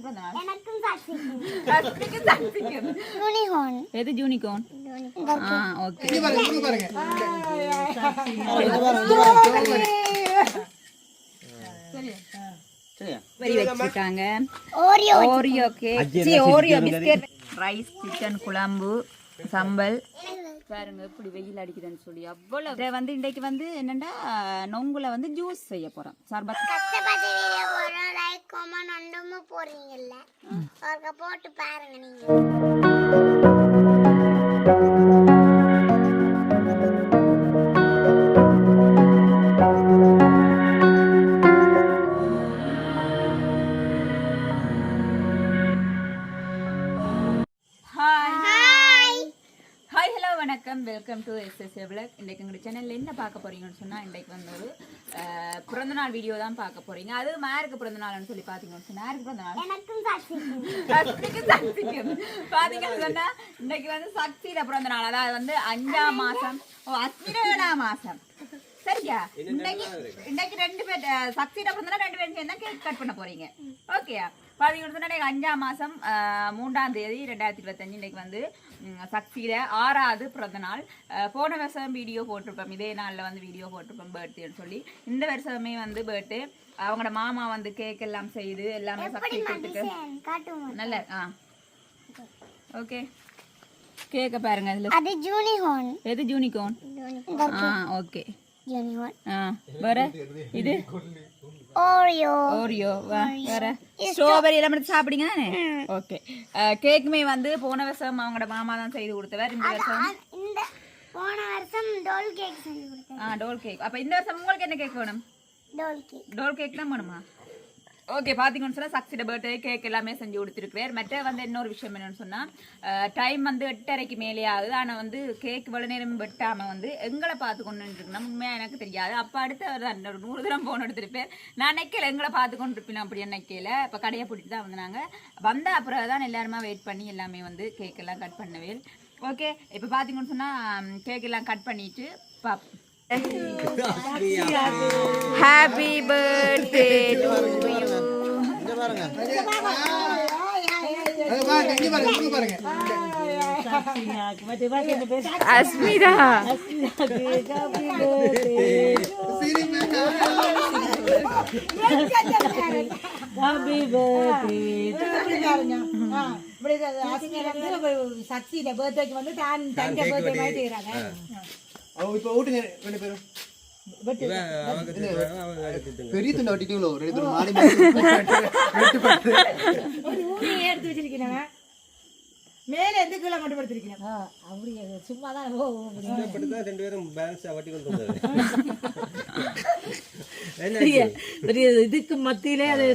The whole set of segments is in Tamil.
பிறந்தநாள்? எனக்கும் சாட்சிக்கும். சக்திக்கு சக்திக்கும். யூனிகார்ன். எது யூனிகார்ன்? ஓகே. இங்க பாருங்க. வெரி வச்சிருக்காங்க. Oreo cake, Oreo biscuit, rice, chicken குழம்பு, சம்பல். பாருங்க இப்படி வெயில் அடிக்குதுன்னு சொல்லி அவ்வளவு வந்து இன்றைக்கு வந்து என்னன்னா நொங்குல வந்து ஜூஸ் செய்ய போறோம். சர்பத் கஷ்டப்பட்டு வீடியோ போடுறோம். லைக் கமெண்ட் ஒன்றுமே போடுறீங்கல்ல, ஒருக்க போட்டு பாருங்க நீங்க. Welcome to SSA vlog. இன்றைக்கு எங்கள் சேனலில் என்ன பார்க்க போறீங்கன்னு சொன்னால் இன்றைக்கு வந்து ஒரு பிறந்தநாள் வீடியோ தான் பார்க்க போறீங்க. அது யாருக்கு பிறந்தநாள்னு சொல்லி பார்த்தீங்கன்னு சொன்னால் யாருக்கு பிறந்தநாள்? சக்திக்கு சக்திக்கும் பார்த்தீங்கன்னு சொன்னால் இன்றைக்கு வந்து சக்தியில பிறந்தநாள். அதாவது வந்து 5ஆம் மாதம், அஸ்வினாம் மாதம். சரியா? இன்னைக்கு 2 பேர் சக்தியில பிறந்தநாள், 2 பேரும் சேர்ந்து கேக் கட் பண்ண போறீங்க. ஓகேயா? பார்த்தீங்கன்னா 5ஆம் மாதம் 3ஆம் தேதி 2025 இன்னைக்கு வந்து சக்தியில 6வது பிறந்த நாள். போன வருஷம் வீடியோ போட்டிருப்போம், இதே நாளில் வந்து வீடியோ போட்டிருப்போம் பர்த்டேன்னு சொல்லி. இந்த வருஷமே வந்து பர்த்டே அவங்களோட மாமா வந்து கேக் எல்லாம் செய்து எல்லாமே சக்தி கொடுத்துட்டு நல்ல ஓகே. கேக்க பாருங்க. அதுல அது யூனிகார்ன். எது யூனிகார்ன்? Okay unicorn. வேற இது ஓரியோ. ஓரியோ. வேற ஸ்ட்ராபெரி எல்லாம் எடுத்து சாப்பிடுங்க தானே? ஓகே. கேக்குமே வந்து போன வருஷம் அவங்களோட மாமா தான் செய்து கொடுத்தவர். இந்த வருஷம் டோல் கேக் செஞ்சு கொடுத்தேன். Doll cake. அப்ப இந்த வருஷம் உங்களுக்கு என்ன கேக் வேணும்? டோல் கேக் தான் வேணுமா? ஓகே. பார்த்தீங்கன்னு சொன்னால் சக்தியோட பர்த்டே கேக் எல்லாமே செஞ்சு கொடுத்துருக்குறார். மற்ற வந்து இன்னொரு விஷயம் என்னன்னு சொன்னால் டைம் வந்து 8:30க்கு மேலே ஆகுது. ஆனால் வந்து கேக் இவ்வளோ நேரம் வெட்டாமல் வந்து எங்களை பார்த்து கொண்டு இருக்குன்னா உண்மையாக எனக்கு தெரியாது. அப்போ அடுத்த ஒரு 100 தூரம் போன் எடுத்துருப்பேன். நான் நினைக்கல எங்களை பார்த்து கொண்டு இருப்பேன் அப்படி நினைக்கல. இப்போ கடையை பிடிச்சி தான் வந்தாங்க. வந்த அப்புறம் தான் எல்லாருமே வெயிட் பண்ணி எல்லாமே வந்து கேக் எல்லாம் கட் பண்ணவே. ஓகே. இப்போ பார்த்தீங்கன்னு சொன்னால் கேக் எல்லாம் கட் பண்ணிட்டு பார்ப்போம். Happy birthday to you. Asmita. சக்தியோட பர்த்டேக்கு வந்து தங்க பர்த்டே மாதிரி செய்யறாங்க. இப்ப ஓட்டுங்க 2 பேரும். பெரிய துண்டை வட்டிட்டீங்களோ? 2 பேரும் மாடி எடுத்து வச்சிருக்கீங்க. மேல எந்த கீழே மட்டும் படுத்திருக்கீங்க. அப்படி சும்மாதான் 2 பேரும் பேலன்ஸ் வட்டி கொண்டு இதுக்கு மத்தியிலே அது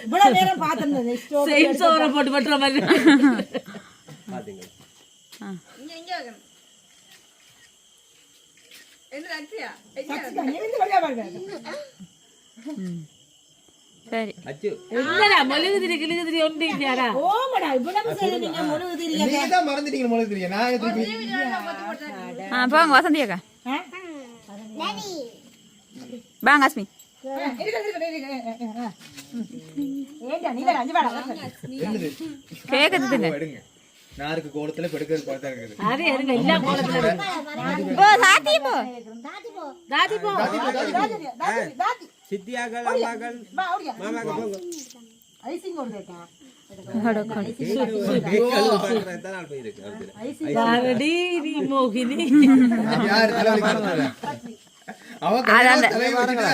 இவ்வளவு நேரம் பார்த்திருந்தேன் போட்டு பட்டுற மாதிரி பாத்தீங்க. சரி. மொழுகுதிரி கிழுகுதிரி ஒன்று இல்லையாடா? ஓமடா இவ்வளவு செய்றீங்க. மொழுகுதிரி நீங்க தான் மறந்துட்டீங்க. மொழுகுதிரி நான் போங்க வசந்தி அக்கா. வாங்க அஸ்மி. கேக் எடுத்துங்க. நாருக்கு கோலத்துல பெடுக்கிறது பார்த்தா இருக்குது. அரே இருங்க எல்லா கோலத்துல இருக்கு. போ சாத்தி போ. தாதி போ. தாதி சித்தியாகள் அம்மாகள் மாமாகள் போங்க. ஐசிங் ஓடுதா?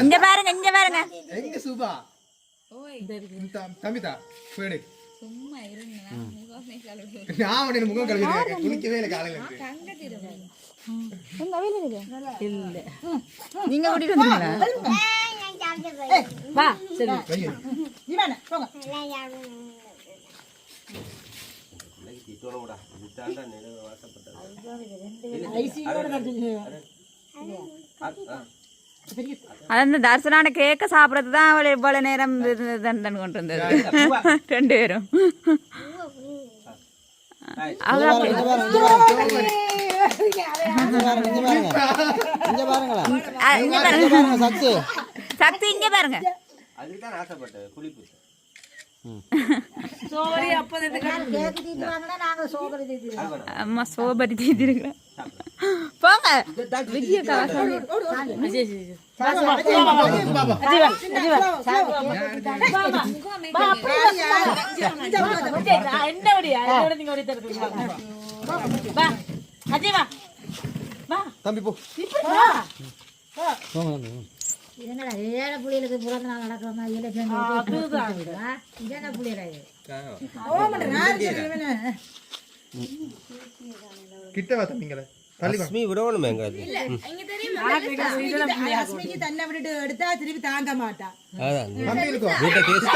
இங்க பாருங்க இங்க பாருங்க. எங்க சுபா? தம்பிதா போடு. சும்மா இருங்க. நான் உடனே முகம் கழுவிட்டேன். குளிக்கவே இல்லை காலையில. இல்ல நீங்க கூட்டிட்டு வந்தீங்களா? வா சரி நீ வேணா போங்க. தோறோடா விட்டாண்டா நேரே வாசப்பட்டது. ஐசியோட நடந்துச்சு. அந்த தர்சனான கேக்க சாப்பிடறது தான் அவள் இவ்வளவு நேரம் தண்டன் கொண்டு வந்தது. 2 பேரும் சக்தி இங்க பாருங்க. அதுதான் ஆசைப்பட்டது குளிப்பு. சோபரி அப்ப கேக்கு தீத்துவாங்கன்னா நாங்க சோபரி தீத்துவோம். அம்மா சோபரி தீதிருக்கிறேன் போங்க விஜய கலாசாமி தம்பி போ என்னடா ஏழை புள்ளிகளுக்கு பிறந்த நாள் நடக்கிற மாதிரி என்ன புள்ளியடா இது? கிட்ட வா தம்பிங்களே தள்ளி வா அஸ்மி விடணுமே எங்க அது அஸ்மிக்கு தன்னை விட்டுட்டு எடுத்தா திருப்பி தாங்க மாட்டா. அதான் தம்பி இருக்கோ வீட்டை கேஸ்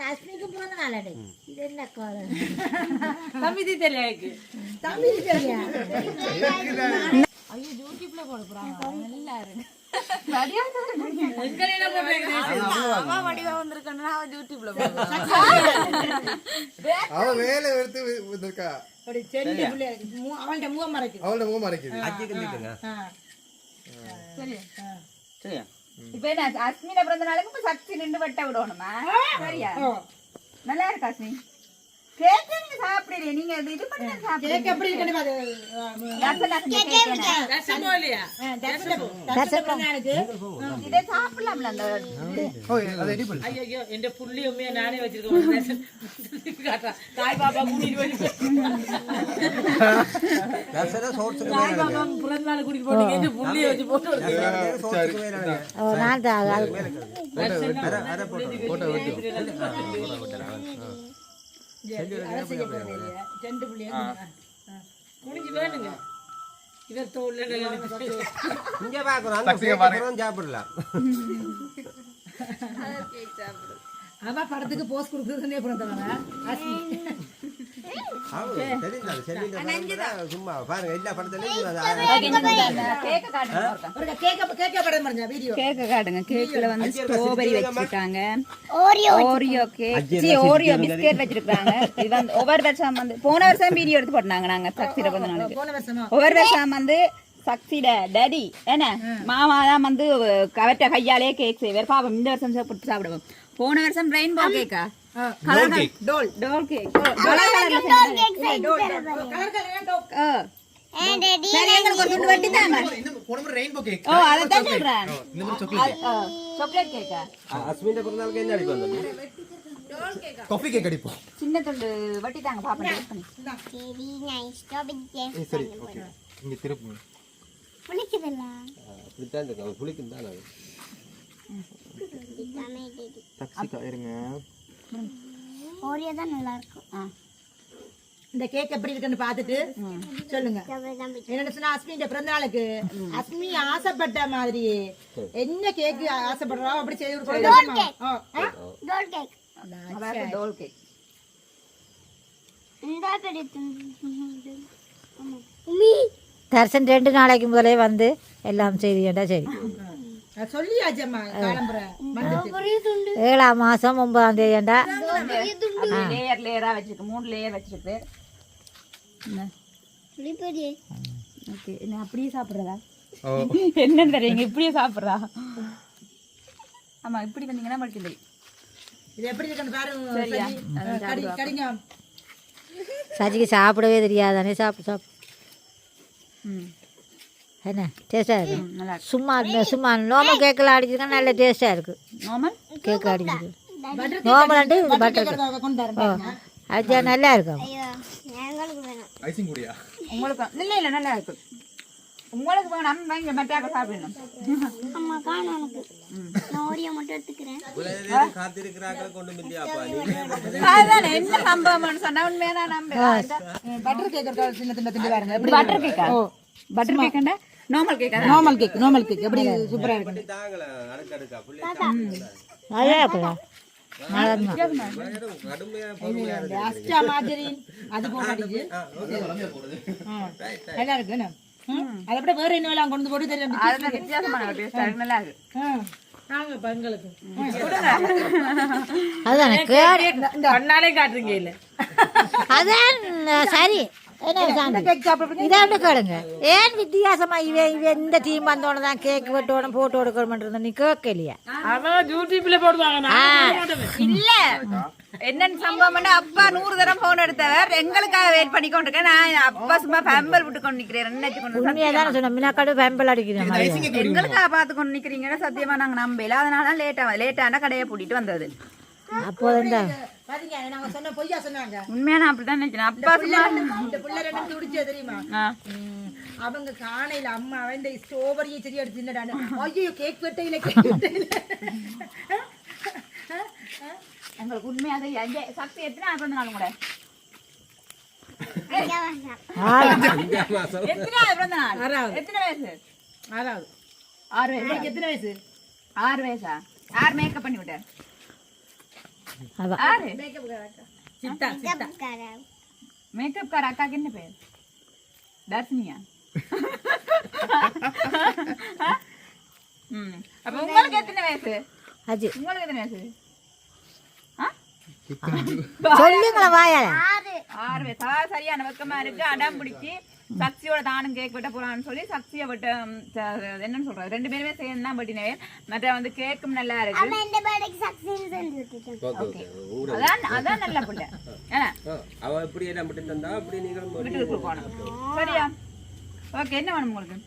அஸ்மிக்கு பிறந்த நாள் இது என்ன தம்பி தீத்தலையாக்கு தம்பி தெரியா? அவ வேலை எடுத்து வந்திருக்கா அப்படி செடி புள்ளி அவன்கிட்ட முகம் மறைக்குது. அவளோட முகம் மறைக்குது அஜிக்கு நிக்குங்க சரியா இப்ப என்ன அஸ்மின பிறந்த நாளுக்கு இப்ப சக்தி நின்று வெட்ட விடணுமா சரியா நல்லா இருக்கு அஸ்மி கேக்கு நீங்க சாப்பிடுறீங்க நீங்க இது பண்ணி சாப்பிடுறீங்க கேக் எப்படி இருக்குன்னு பாரு. இதை சாப்பிடலாம்ல அந்த ஓ அது எடிபிள் ஐயோ எന്റെ புள்ளி உண்மையா நானே வச்சிருக்கேன். தாய் பாப்பா கூட்டிட்டு போய் தசரா சோர்ஸ் தாய் பாப்பா பிறந்த நாள் கூட்டிட்டு போனீங்க இந்த புள்ளிய வச்சு போட்டு நான் போட்டோ வெட்டு ரெண்டு புள்ளிய முடிஞ்சு வேணுங்க. இவர் தோல்ல இங்க பாக்குறோம் அந்த பாக்குறோம் சாப்பிடலாம் அவ படத்துக்கு போஸ்ட் கொடுக்குறதுனே பிறந்தவங்க அஸ்மி. சும்மா பாருங்க எல்லா படத்துலயும் கேக்க காட்டுங்க ஒரு கேக்க படம் பண்ண வீடியோ. கேக்க காட்டுங்க கேக்ல வந்து ஸ்ட்ராபெரி வச்சிருக்காங்க ஓரியோ கேக் ஓரியோ பிஸ்கட் வச்சிருக்காங்க இது வந்து ஒவ்வொரு வருஷம் வந்து போன வருஷம் வீடியோ எடுத்து போட்டாங்க நாங்க சக்தியில பிறந்த நாளுக்கு போன வருஷமா ஒவ்வொரு வருஷம் வந்து சக்தியில டேடி என்ன மாமா தான் வந்து கவர்ட்ட கையாலே கேக் செய்வார் பாப்போம் இந்த வருஷம் சாப்பிடுவோம் போன வருஷம் ரெயின்போ கேக்கா colour doll doll cake colour கலர்ல கலர் கலர் சரி எங்களுக்கு ஒரு துண்டு வட்டி தாங்க இந்த போன ரெயின்போ கேக் ஓ அத தான் சொல்றேன் இந்த மாதிரி சாக்லேட் சாக்லேட் கேக்கா அஸ்மின் பிறந்தநாளுக்கு என்ன அடிப்பு வந்தது காஃபி கேக் அடிப்போம் சின்ன துண்டு வட்டி தாங்க பாப்போம் டேஸ்ட் பண்ணி வெரி நைஸ் ஸ்ட்ராபெரி சரி ஓகே இங்க திருப்பு புளிக்குதுல்ல அப்படித்தான் இருக்கு புளிக்கும் தான் அது டாக்ஸிகா இருங்க ஓரியோ தான் நல்லா இருக்கும். இந்த கேக் எப்படி இருக்குன்னு பார்த்துட்டு சொல்லுங்க. தம்பி என்ன சொன்னா அஸ்மியோட பிறந்த நாளுக்கு அஸ்மி ஆசைப்பட்ட மாதிரி என்ன கேக் ஆசைப்படுறா அப்படி செய்து டோல் கேக் அதாவது டோல் கேக் இந்த கிடைத்து உம்மி தர்சன் 2 நாளைக்கு முதலே வந்து எல்லாம் செய்தியண்டா சரி. சொல்லியாச்சம்மா காலம்புற வந்துட்டு 7ஆம் மாதம் 9ஆம் தேதியண்டா லேயர் லேயரா வச்சிருக்கு 3 லேயர் வச்சிருக்கு புளிப்படி ஓகே என்ன அப்படியே சாப்பிடுறதா ஓ என்னன்னு தெரியுங்க இப்படியே சாப்பிடுறா ஆமா இப்படி வந்தீங்கன்னா மட்டும் தெரியும் இது எப்படி இருக்குன்னு பாருங்க. சரியா? சரி கடிங்க சஜிக்கு சாப்பிடவே தெரியாதானே சாப்பிடு என்ன டேஸ்ட்டாக இருக்கு. நல்லா இருக்கு சும்மா நோமல் கேக்கெல்லாம் அடிச்சிருக்கா நல்ல டேஸ்ட்டாக இருக்குது. நார்மல் கேக்கு அடிச்சிருக்கு நோமலாண்டு பட்டர் கொண்டு தரேன். அது நல்லா இருக்கும். ஐயோ எங்களுக்கு வேணும். ஐசிங் குடியா உங்களுக்கு இல்ல நல்லா இருக்கு உங்களுக்கு வேணும் வாங்கி மட்டாக்க சாப்பிடணும் அம்மா காணும் எனக்கு. நான் ஓரியோ மட்டும் எடுத்துக்கிறேன். காத்திருக்கிறார்கள் கொண்டு மில்லியாப்பா நீங்க அதுதானே என்ன சம்பவம்னு சொன்னா உண்மையா நான் நம்புறேன் பட்டர் கேக் இருக்கா சின்ன சின்ன திண்டு பாருங்க. எப்படி பட்டர் கேக்கா பட்டர் கேக்கண்டா நார்மல் கேக்கா நார்மல் கேக் எப்படி சூப்பரா இருக்கு. தாங்களே அடுக்கடுக்கா புள்ளி நல்லா இருக்கும். கடுமையா பொறுமையா இருக்கு அஸ்டா மாதிரி அது போடாதீங்க. நல்லா இருக்கு என்ன? அதை விட வேற என்ன எல்லாம் கொண்டு போட்டு தெரியும். அதுல வித்தியாசமான டேஸ்ட் இருக்கு நல்லா இருக்கு நாங்க பெண்களுக்கு அதுதானே கண்ணாலே காட்டுறீங்க இல்ல அதான் சரி என்ன சாமி இதாண்டு கேளுங்க ஏன் வித்தியாசமா இவன் இந்த டீம் வந்தோட தான் கேக் வெட்டோட போட்டோ எடுக்கணும்ன்றது நீ கேட்கலையா இல்ல என்னன்னு சம்பவம் அப்பா 100 தரம் போன் எடுத்தவர் எங்களுக்காக வெயிட் பண்ணி கொண்டிருக்கேன். நான் அப்பா சும்மா பேம்பல் விட்டு கொண்டு நிக்கிறேன். உண்மையாதான் சொன்ன மினாக்காடு பேம்பல் அடிக்கிறேன் எங்களுக்காக பார்த்து கொண்டு நிக்கிறீங்கன்னா சத்தியமா நாங்க நம்பல. அதனால லேட்டான கடையை பூட்டிட்டு வந்தது. அப்போ நாங்க சொன்ன பொய்யா சொன்னாங்க. உண்மையா நான் அப்படிதான் நினைக்கிறேன். அப்பா சும்மா இந்த பிள்ளை ரெண்டு துடிச்சே தெரியுமா? அவங்க காணையில அம்மா இந்த ஸ்ட்ராபெரியை சரி எடுத்து தின்னடானு. ஐயோ கேக் வெட்டையில எங்களுக்கு உண்மையாக சக்தி எத்தனை பிறந்த நாள் கூட எத்தனை பிறந்த நாள் எத்தனை வயசு? 6 வயசு. எத்தனை வயசு? 6 வயசா? யார் மேக்கப் பண்ணி விட்டார்? சித்தா மேக்கப் கார அக்காக்கு என்ன பேர்? தர்ஷினியா? அப்ப உங்களுக்கு எத்தனை வயசு? அஜி உங்களுக்கு எத்தனை வயசு? சொல்லுங்களா வாயால 6 வயசா? சரியான வெக்கமா இருக்கு. அடம் பிடிச்சி சக்தியோட தானும் கேக் வெட்ட போறான்னு சொல்லி சக்தியை வெட்ட என்னன்னு சொல்றாரு 2 பேருமே சேர்ந்து தான் வெட்டினவே. மற்ற வந்து கேக்கும் நல்லா இருக்கு. அதான் நல்ல பிள்ளை. அவ எப்படி எல்லாம் விட்டு தந்தா அப்படி நீங்களும் வீட்டுக்கு போகணும். சரியா? ஓகே, என்ன வேணும் உங்களுக்கு?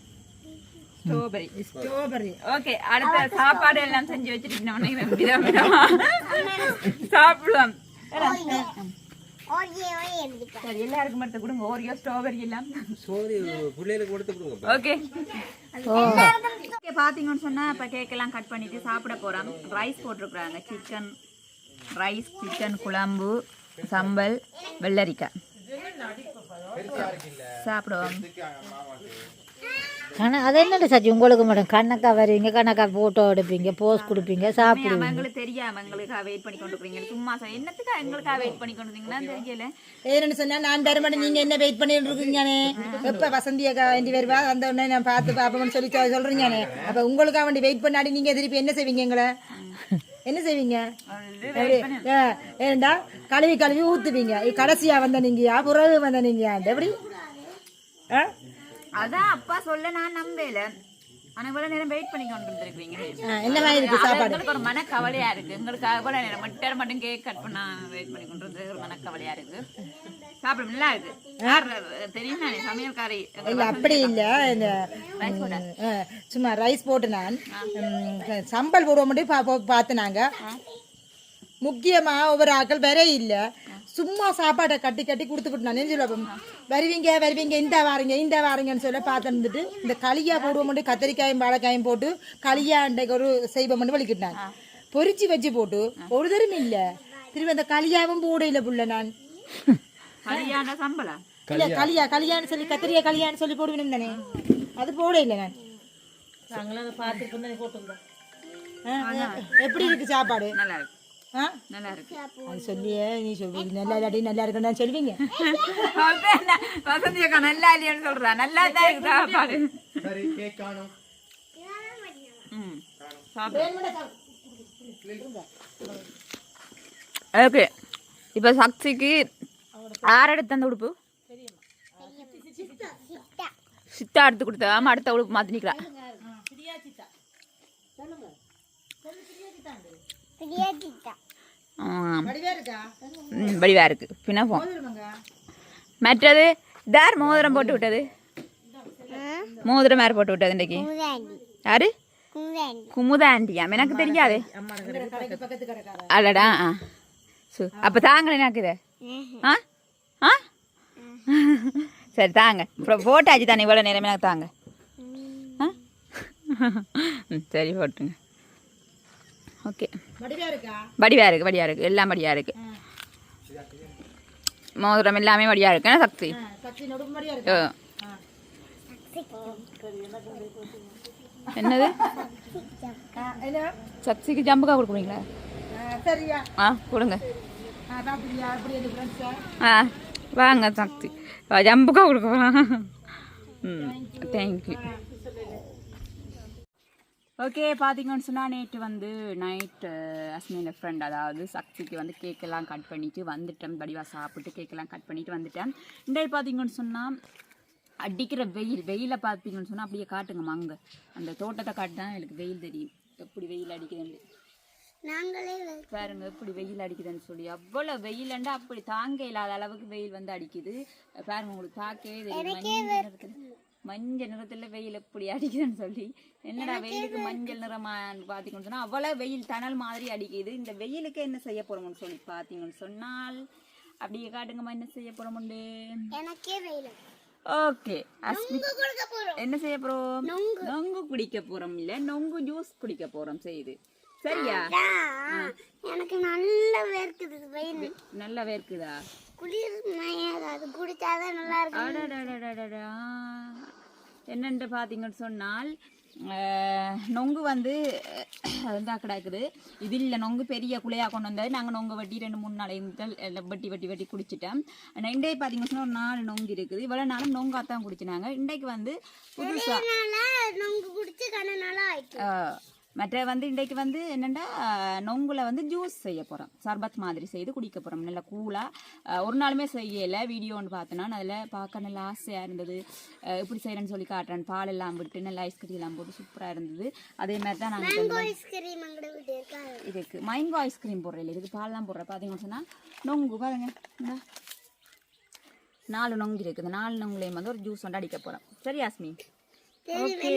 ஸ்ட்ராபெரி. ஓகே, அடுத்த சாப்பாடு எல்லாம் செஞ்சு வச்சிருக்கீங்க. சாப்பிடலாம். சரி, எல்லாருக்கும் மட்டும் கொடுங்க. ஓரியோ ஸ்ட்ராபெரி எல்லாம் சோறு பிள்ளைகளுக்கு கொடுத்து கொடுங்க. ஓகே. பாத்தீங்கன்னு சொன்னா இப்ப கேக் எல்லாம் கட் பண்ணிட்டு சாப்பிட போறோம். ரைஸ் போட்டிருக்காங்க. சிக்கன் ரைஸ், சிக்கன் குழம்பு, சம்பல், வெள்ளரிக்காய். சாப்பிடுவோம். அது என்னது சச்சி உங்களுக்கு மட்டும் கணக்கா வருவீங்க, கணக்கா போட்டோ எடுப்பீங்க, போஸ்ட் கொடுப்பீங்க, சாப்பிடுவீங்க. எங்களுக்கு தெரியாம எங்களுக்காக வெயிட் பண்ணி கொண்டு இருக்கீங்க. சும்மா என்னத்துக்கா எங்களுக்காக வெயிட் பண்ணி கொண்டு இருக்கீங்கன்னா தெரியல. ஏன்னு சொன்னா நான் தருமணி நீங்க என்ன வெயிட் பண்ணிட்டு இருக்கீங்கன்னு எப்ப வசந்தியக்கா வேண்டி வருவா அந்த உடனே நான் பார்த்து பாப்போம்னு சொல்லி சொல்றீங்கன்னு. அப்ப உங்களுக்காக வேண்டி வெயிட் பண்ணாடி நீங்க திருப்பி என்ன செய்வீங்க? எங்களை என்ன செய்வீங்க? ஏண்டா கழுவி ஊத்துவீங்க. கடைசியா வந்த நீங்கயா புறவு வந்த நீங்கயா எப்படி? அதான் அப்பா சொல்ல நான் நம்பல. ஆனா இவ்வளவு நேரம் வெயிட் பண்ணி கொண்டு இருந்திருக்கீங்க. என்ன மாதிரி இருக்கு சாப்பாடு? எங்களுக்கு ஒரு மனக்கவலையா இருக்கு. எங்களுக்காக கூட நேரம் மட்டும் கேக் கட் பண்ண வெயிட் பண்ணி கொண்டு இருந்தது ஒரு மனக்கவலையா இருக்கு. சாப்பிட நல்லா இருக்கு. தெரியும் நானே சமையல்காரி. இல்ல அப்படி இல்ல, இந்த சும்மா ரைஸ் போட்டு நான் சம்பல் போடுவோம் மட்டும் பார்த்துனாங்க. முக்கியமா ஒவ்வொரு ஆக்கள் வேற இல்ல, சும்மா சாப்பாடை கட்டி கொடுத்துக்கிட்டு நான் சொல்லுவேன் வருவீங்க இந்த வாரீங்கன்னு சொல்ல பார்த்துட்டு இந்த களியா போடுவோம் மட்டும் கத்திரிக்காயும் வாழைக்காயும் போட்டு களியா அன்றைக்கு ஒரு செய்வம் மட்டும் வலிக்கிட்டாங்க. பொரிச்சு வச்சு போட்டு ஒரு தரம் இல்ல திரும்பி அந்த களியாவும் போட இல்ல புள்ள. நான் இல்ல களியான்னு சொல்லி கத்திரியா களியான்னு சொல்லி போடுவேன் தானே, அது போட இல்லை. நான் எப்படி இருக்கு சாப்பாடு? நல்லா இருக்கு. நல்லா இருக்கு. அது சொல்லியே நீ சொல்லுவீங்க நல்லா இல்லாட்டி நல்லா இருக்குன்னு சொல்லுவீங்க. வசந்தி அக்கா நல்லா இல்லையான்னு சொல்றா. நல்லா தான் இருக்கு சாப்பாடு. சரி, கேக் காணோம். ஓகே, இப்ப சக்திக்கு யார் எடுத்த அந்த உடுப்பு? சித்தா எடுத்து கொடுத்தா. ஆமா, அடுத்த உடுப்பு மாத்தினிக்கா. வடிவா இருக்கு. பின்ன மற்றது தார் மோதிரம் போட்டு விட்டது. மோதிரம் யார் போட்டு விட்டது இன்னைக்கு? யாரு? குமுதா ஆண்டியா? எனக்கு தெரியாது. அடடா. அப்ப தாங்க எனக்கு இத. சரி தாங்க. போட்டாச்சு தானே இவ்வளவு நேரம். எனக்கு தாங்க. சரி போட்டுங்க. ஓகே, வடிவா இருக்கு. எல்லாம் வடிவா இருக்கு. மோதிரம் எல்லாமே வடிவா இருக்கு. சக்தி என்னது? சக்திக்கு ஜம்புக்கா கொடுக்குறீங்களா? கொடுங்க. வாங்க சக்தி, ஜம்புக்கா கொடுக்க. தேங்க்யூ. ஓகே பார்த்தீங்கன்னு சொன்னால் நேற்று வந்து நைட்டு அஸ்மியோட ஃப்ரெண்ட் அதாவது சக்திக்கு வந்து கேக்கெல்லாம் கட் பண்ணிவிட்டு வந்துட்டேன். வடிவா சாப்பிட்டு கேக்கெல்லாம் கட் பண்ணிவிட்டு வந்துட்டேன். இன்றைக்கு பார்த்தீங்கன்னு சொன்னால் அடிக்கிற வெயிலை பார்த்தீங்கன்னு சொன்னால் அப்படியே காட்டுங்க மங்க அந்த தோட்டத்தை காட்டினா எனக்கு வெயில் தெரியும் எப்படி வெயில் அடிக்குதுன்னு. நாங்களே பாருங்க எப்படி வெயில் அடிக்குதுன்னு சொல்லி அவ்வளோ வெயிலண்டா அப்படி தாங்க இல்லாத அளவுக்கு வெயில் வந்து அடிக்குது. பாருங்க உங்களுக்கு பார்க்கவே தெரியும் மஞ்சள் நிறத்துல வெயில் எப்படி அடிக்குதுன்னு சொல்லி. என்னடா வெயிலுக்கு மஞ்சள் நிறமா பார்த்தீங்கன்னு சொன்னால் அவ்வளோ வெயில் தணல் மாதிரி அடிக்குது. இந்த வெயிலுக்கு என்ன செய்ய போறோம்னு சொல்லி பார்த்தீங்கன்னு சொன்னால் அப்படியே காட்டுங்கம்மா என்ன செய்ய போறோம்ண்டு. எனக்கே வெயில். ஓகே என்ன செய்ய போறோம்? நொங்கு குடிக்க போறோம். இல்ல நொங்கு ஜூஸ் குடிக்க போறோம் செய்து. சரியா? எனக்கு நல்ல வேர்க்குது வெயில். நல்லா வேர்க்குதா? குளிர் அது குடிச்சாதான் நல்லா இருக்கு. என்னென்று பார்த்தீங்கன்னு சொன்னால் நொங்கு வந்து வந்து கிடக்குது. இது இல்லை நொங்கு பெரிய குலையாக கொண்டு வந்தது. நாங்கள் நொங்கு வட்டி 2-3 நாளைக்கு வெட்டி குடிச்சிட்டோம். இன்றைக்கு பார்த்தீங்கன்னு சொன்னால் 4 நொங்கு இருக்குது. இவ்வளோ நாளும் நொங்காத்தான் குடிச்சினாங்க. இன்றைக்கு வந்து புதுசாக நொங்கு குடிச்சு கண்ணனால ஆயிடுச்சு. மற்ற வந்து இன்றைக்கு வந்து என்னென்னா நொங்குல வந்து ஜூஸ் செய்ய போகிறோம். சர்பத் மாதிரி செய்து குடிக்க போகிறோம். நல்லா கூலாக ஒரு நாளுமே செய்யலை. வீடியோ ஒன்று பார்த்தோன்னா அதில் பார்க்க நல்லா ஆசையாக இருந்தது. இப்படி செய்கிறேன்னு சொல்லி காட்டுறேன். பால் எல்லாம் விட்டு நல்லா ஐஸ்கிரீம் எல்லாம் போட்டு சூப்பராக இருந்தது. அதே மாதிரி தான் நாங்கள் இதுக்கு மேங்கோ ஐஸ்கிரீம் போடுறேன். இதுக்கு பால் தான் போடுறேன். பார்த்தீங்கன்னு சொன்னால் நொங்கு பாருங்க 4 நொங்கு இருக்குது. 4 நொங்குலையும் வந்து ஒரு ஜூஸ் வந்து அடிக்க போகிறோம். சரி அஸ்மி? ஓகே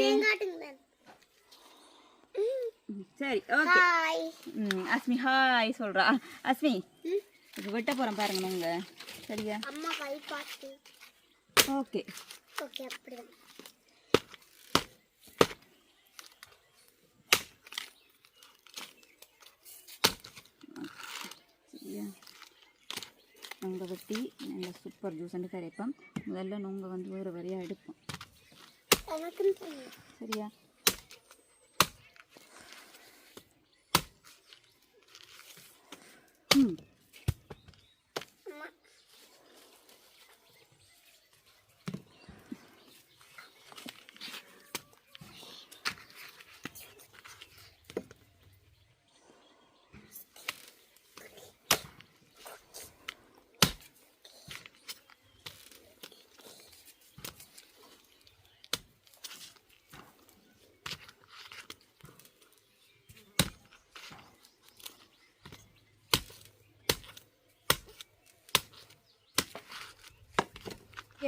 சரி ஓகே. அஸ்மி ஹாய் சொல்றா. அஸ்மி இப்போ வெட்ட போறோம் பாருங்க நொங்க. சரியா? அம்மா கை பாத்து. ஓகே ஓகே அப்படிதான். சரியா? நொங்க வெட்டி நல்ல சூப்பர் ஜூஸ் வந்து கரைப்போம். முதல்ல நொங்க வந்து வேறு வரையாக எடுப்போம். சரியா?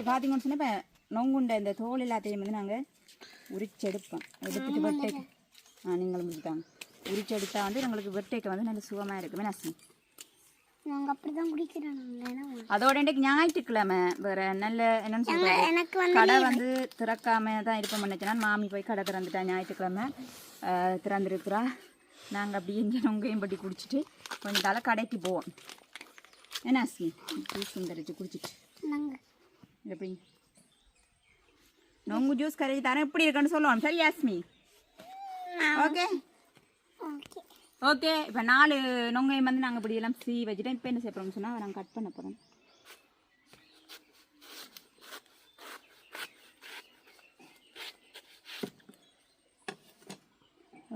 பார்த்தீங்கன்னு சொன்னால் இப்போ நொங்குண்ட இந்த தோல் எல்லாத்தையும் வந்து நாங்கள் உரிச்செடுப்போம். எடுத்துட்டு வெட்டைக்கு நீங்களும் முடித்தாங்க உரிச்செடுத்தா வந்து எங்களுக்கு வெட்டைக்கு வந்து நல்ல சுகமாக இருக்குமே நசி. நாங்கள் அப்படி தான் குடிக்கிறோம். அதோட இன்றைக்கு ஞாயிற்றுக்கிழமை வேறு நல்ல என்னென்னு சொல்கிறாங்க கடை வந்து திறக்காம தான் இருப்போம் நினைச்சேன்னா மாமி போய் கடை திறந்துட்டா. ஞாயிற்றுக்கிழமை திறந்துருக்குறா. நாங்கள் அப்படியே இங்கே நொங்கையும் பட்டி குடிச்சிட்டு கொஞ்சம் தலை கடைக்கு போவோம். என்ன அஸ்மி ஜூஸ் வந்துருச்சு குடிச்சிட்டு நாங்கள் எப்படி நொங்கு ஜூஸ் கரைச்சி தரேன் எப்படி இருக்குன்னு சொல்லுவோம். சரி அஸ்மி? Okay okay. இப்போ 4 நொங்கையும் வந்து நாங்கள் இப்படி எல்லாம் வச்சுட்டோம். இப்போ என்ன செய்ய போகிறோம்னு சொன்னால் நாங்கள் கட் பண்ண போகிறோம்.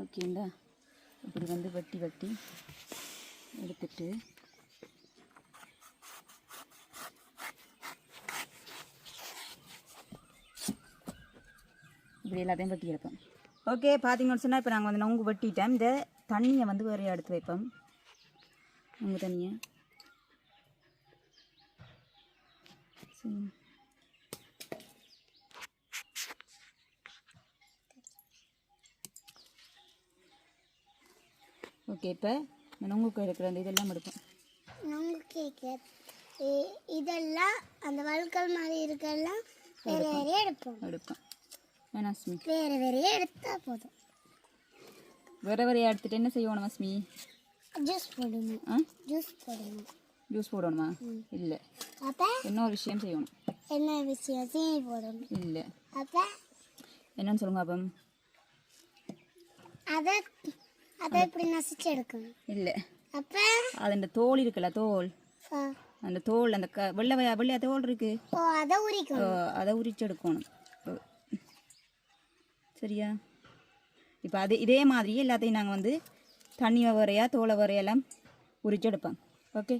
ஓகேண்டா இப்படி வந்து வெட்டி எடுத்துட்டு இப்படி எல்லாத்தையும் வெட்டி எடுப்போம். ஓகே பார்த்தீங்கன்னு சொன்னால் இப்போ நாங்கள் வந்து நொங்கு வெட்டிட்டோம். இந்த தண்ணியை வந்து வேறு எடுத்து வைப்போம். நொங்கு தண்ணியை சரி. ஓகே இப்போ இந்த நொங்குக்கு இருக்கிற அந்த இதெல்லாம் எடுப்போம். நொங்கு கேக்கு இதெல்லாம் அந்த வழுக்கல் மாதிரி இருக்கெல்லாம் வேறு வேறையே எடுப்போம். வேணா அஸ்மி வேறு வேறையே எடுத்தால் போதும். வேறு வேறையாக எடுத்துகிட்டு என்ன செய்யணும் அஸ்மி? ஜூஸ் போடணும். ஜூஸ் போடணுமா? இல்லை. அப்போ இன்னொரு விஷயம் செய்யணும். என்ன விஷயம்? சீனி போடணும். இல்லை. அப்போ என்னன்னு சொல்லுங்க அப்போ? அதை இப்படி நசிச்சு எடுக்கணும். இல்லை. அப்போ அது அந்த தோல் இருக்குல்ல தோல் அந்த தோல் அந்த வெள்ளையா தோல் இருக்கு. அதை உரிச்சு எடுக்கணும். சரியா? இப்போ இதே மாதிரி எல்லாத்தையும் நாங்கள் வந்து தண்ணியை வரையா தோலை வரையெல்லாம் உரிச்செடுப்போம். ஓகே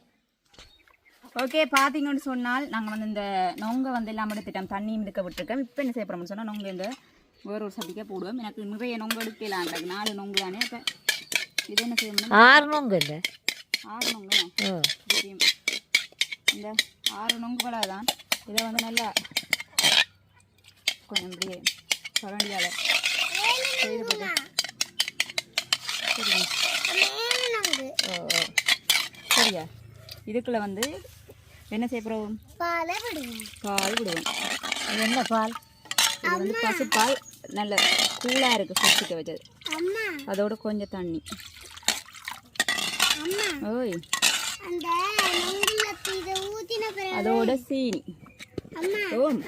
ஓகே பார்த்தீங்கன்னு சொன்னால் நாங்கள் வந்து இந்த நொங்கை வந்து எல்லாம் எடுத்துட்டோம், தண்ணியும் இருக்க விட்டுருக்கோம். இப்போ என்ன செய்ய போகிறோம்னு சொன்னால் நொங்கு இந்த வேறு ஒரு சட்டிக்கே போடுவோம். எனக்கு நிறைய நொங்கு எடுக்கலாம், 4 நொங்கு தானே. அப்போ இது என்ன செய்யணும், 6 நொங்கு இல்லை 6 நொங்கு இந்த 6 நொங்குகளாக தான். இதை வந்து நல்லா கொஞ்சம் இப்படியே கரண்டியால் செய்து போட்டு சரியா இதுக்குள்ளே வந்து என்ன செய்ய போகிறோம், பால் விடுவோம். இது என்ன பால்? இது வந்து பசுப்பால், நல்ல கூலாக இருக்குது ஃபஸ்ட்டுக்க வச்சது. அதோட கொஞ்சம் தண்ணி. ஓய் அதோட சீனி. ஓம்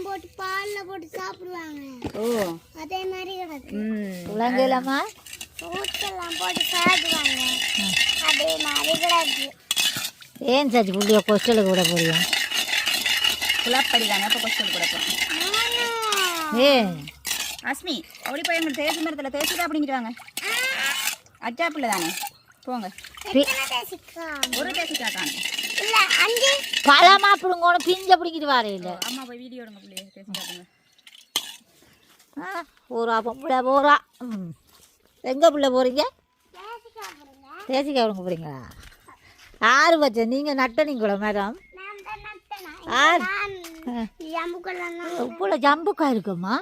போட்டு பால்ல போட்டு சாப்பிடுவாங்க. ஓ அதே மாதிரி கிடக்கு. உலங்கலாமா ஃப்ரூட்ஸ் எல்லாம் போட்டு சாப்பிடுவாங்க. அதே மாதிரி கிடக்கு. ஏன் சாச்சி புள்ளிய கொஸ்டலுக்கு விட போறியா? குழப்படி தானே. அப்போ கொஸ்டின் கொடுப்போம். ஏ அஸ்மி ஓடி போய் எங்களுக்கு தேசி மரத்தில் தேசிக்கா அப்படிங்கிட்டு வாங்க. அச்சா பிள்ளை தானே போங்க. ஒரு தேசிக்கா காணும் இல்ல 5 பழமா பிடுங்கணும், பிஞ்ச பிடிக்கிட்டு வர இல்லை. அம்மா போய் வீடியோ எடுங்க பிள்ளைய தேசிக்கா போங்க. ஊரா பொம்பளை போகிறா. எங்கே பிள்ளை போகிறீங்க? தேசிக்காய் விடுங்க போகிறீங்களா? 6 வச்சேன் நீங்கள் நட்டனீங்களா மேடம்? நான் தான் நட்டனா. ஆறு ஜம்புக்கெல்லாம் இவ்வளோ ஜம்புக்காய் இருக்குமா?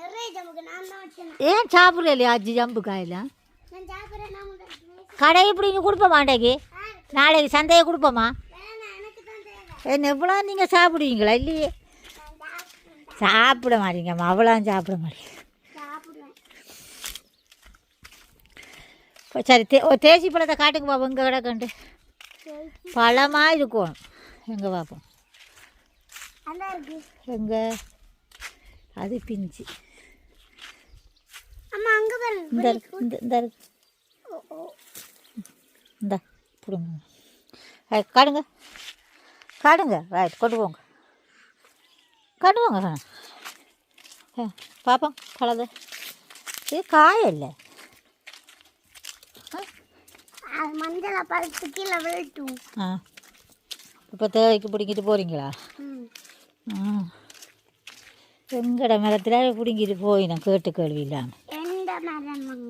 நிறைய ஜம்புக்கு நான் தான் வச்சேன். ஏன் சாப்பிட்ற இல்லையா அஜி ஜம்புக்காயெல்லாம்? நான் சாப்பிடுறேன். நான் கடையை பிடிங்க கொடுப்போமா? அன்றைக்கு நாளைக்கு சந்தையை கொடுப்போமா? எனக்கு தான் தேவை. என்ன எவ்வளோ நீங்கள் சாப்பிடுவீங்களா? இல்லையே சாப்பிட மாட்டீங்கம்மா, அவ்வளோ சாப்பிட மாட்டீங்க. சாப்பிடுவேன். சரி தேசி பழத்தை காட்டுங்க பாப்போம். எங்கே கிடக்கண்டு பழமாக இருக்கும். எங்கே பார்ப்போம். அதான் இருக்கு. எங்கே அது பிஞ்சு. அம்மா அங்க பாருங்க. இந்த இருக்கு இந்த இருக்கு இந்த பிடுங்க. காடுங்க காடுங்க. ரைட் கொண்டு போங்க கொண்டு போங்க. பார்ப்போம் பழது. இது காய இல்லை. மஞ்சளை பழுத்து கீழே விழட்டும். இப்போ தேவைக்கு பிடிங்கிட்டு போகிறீங்களா? எங்கட மரத்தில் பிடிங்கிட்டு போயினோம் கேட்டு கேள்வி இல்லாமல். எந்த மரம்?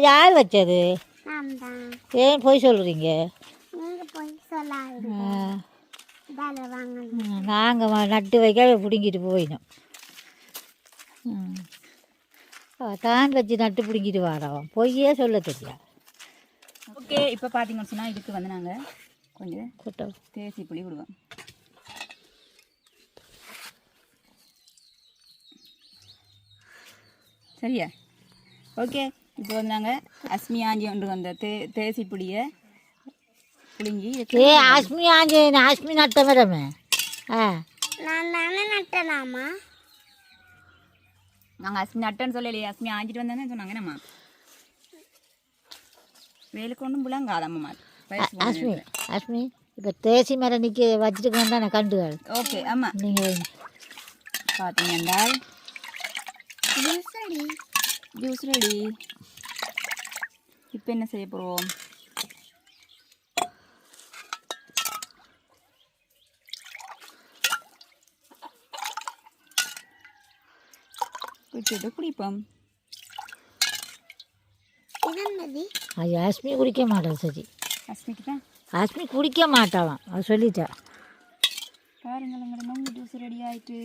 யார் வச்சது? நான் தான். ஏன் போய் சொல்கிறீங்க? நீங்க போய் சொல்லாதீங்க. இதால வாங்க. நாங்கள் நட்டு வைக்க பிடுங்கிட்டு போயினோம். தான் வச்சு நட்டு பிடுங்கிட்டு வாரோம். பொய்யே சொல்ல தெரியா. ஓகே இப்போ பார்த்தீங்கன்னு சொன்னால் இதுக்கு வந்து நாங்கள் கொஞ்சம் கொட்டை தேசி புளி விடுவோம். சரியா ஓகே. இப்போ வந்து நாங்கள் அஸ்மி ஆஞ்சி ஒன்று வந்த தேசி புளியை புளிஞ்சி. ஆஸ்மி ஆஞ்சி ஆஸ்மி நட்ட மேடமே. நான் தானே நட்டனாமா? நாங்கள் அஸ்மி நட்டன்னு சொல்லலையே, அஸ்மி ஆஞ்சிட்டு வந்தானே சொன்னாங்க. நம்ம வேலுக்கு ஒன்றும் புலங்காதம்மா. அஸ்மி அஸ்மி இப்போ தேசி மரம் நிற்க வச்சுட்டு வந்தானே கண்டுகள். ஓகே ஆமாம். நீங்கள் பார்த்தீங்கன்னா ஜூஸ் ரெடி. இப்போ என்ன செய்ய போகிறோம்? விட்டுட்டு குடிப்போம். அது அஸ்மி குடிக்க மாட்டான். சரி அஸ்மிக்கு தான் அஸ்மி குடிக்க மாட்டான். அது சொல்லிட்டா பாருங்கள். எங்களோட நொங்கு ஜூஸ் ரெடி ஆயிட்டு.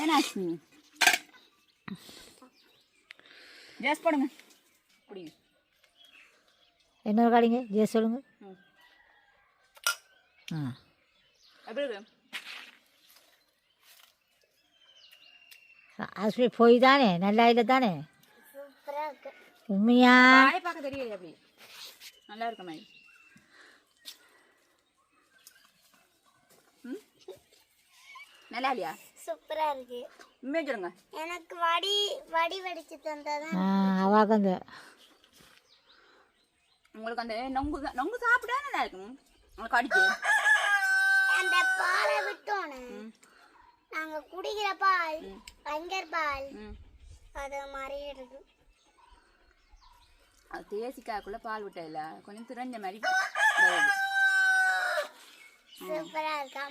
ஏன்னா அஸ்மி ஜூஸ் போடுங்க குடிங்க. என்ன காடிங்க ஜே சொல்லுங்க. எப்படி அஸ்மி போய் தானே நல்லா இல்லை தானே? உண்மையா பார்க்க தெரியல. அப்படி நல்லா இருக்க மாதிரி. நல்லா இல்லையா? சூப்பரா இருக்கு. உண்மையா சொல்லுங்க. எனக்கு வடி வடிச்சு தந்தாதான். அவாக்கு அந்த உங்களுக்கு அந்த நொங்கு சாப்பிட்டா நல்லா இருக்கும். உங்களுக்கு அடிச்சு அந்த இந்த பாலை விட்டோன்னு நாங்க குடிக்கிற பால் பங்கர் பால் அது மாதிரி இருக்கு. அது தேசிக்காக்குள்ள பால் விட்டதில்ல கொஞ்சம் திரஞ்ச மாதிரி வருது. சூப்பரா இருக்கா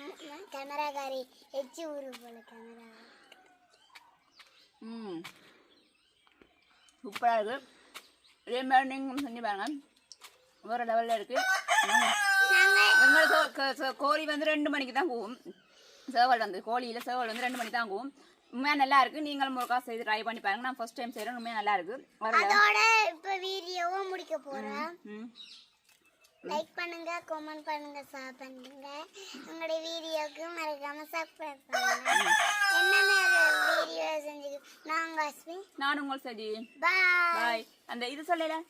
கேமராக்காரி எச்சி ஊரு போல கேமரா. சூப்பராக இருக்குது. இதே மாதிரி நீங்கள் செஞ்சு பாருங்க, வேறு லெவலில் இருக்குது. எங்களுக்கு கோழி வந்து 2 மணிக்கு தான் போகும். சேவல் வந்து கோழியில் சேவல் வந்து 2 மணிக்கு தான் போகும். உண்மையாக நல்லா இருக்குது. நீங்களும் ஒரு காசு செய்து ட்ரை பண்ணி பாருங்க. நான் ஃபர்ஸ்ட் டைம் செய்கிறேன். உண்மையாக நல்லா இருக்குது. அதோட இப்போ வீடியோவும் முடிக்க போகிறேன். லைக் பண்ணுங்க, கமெண்ட் பண்ணுங்க, ஷேர் பண்ணுங்க. உங்களுடைய வீடியோக்கு மறக்காம சப்ஸ்கிரைப் பண்ணுங்க. என்னென்ன வீடியோ செஞ்சு நாங்க அஸ்மி நான் உங்கள் சஜி பாய். அந்த இது சொல்லல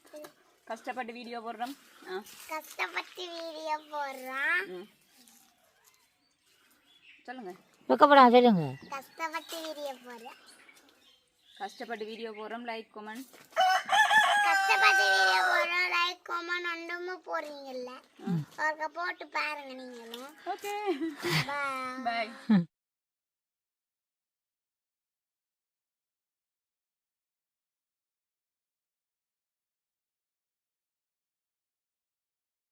கஷ்டப்பட்டு வீடியோ போடுறோம். கஷ்டப்பட்டு வீடியோ போடுறோம். சொல்லுங்க. வெக்கப்படாம சொல்லுங்க. கஷ்டப்பட்டு வீடியோ போடுறோம். கஷ்டப்பட்டு வீடியோ போடுறோம். Like comment. கஷ்டப்பட்டு வீடியோ போடுறோம். லைக் கமெண்ட் ஒன்றுமே போடுறீங்கல்ல, போட்டு பாருங்க நீங்களும். Okay bye. பாய்.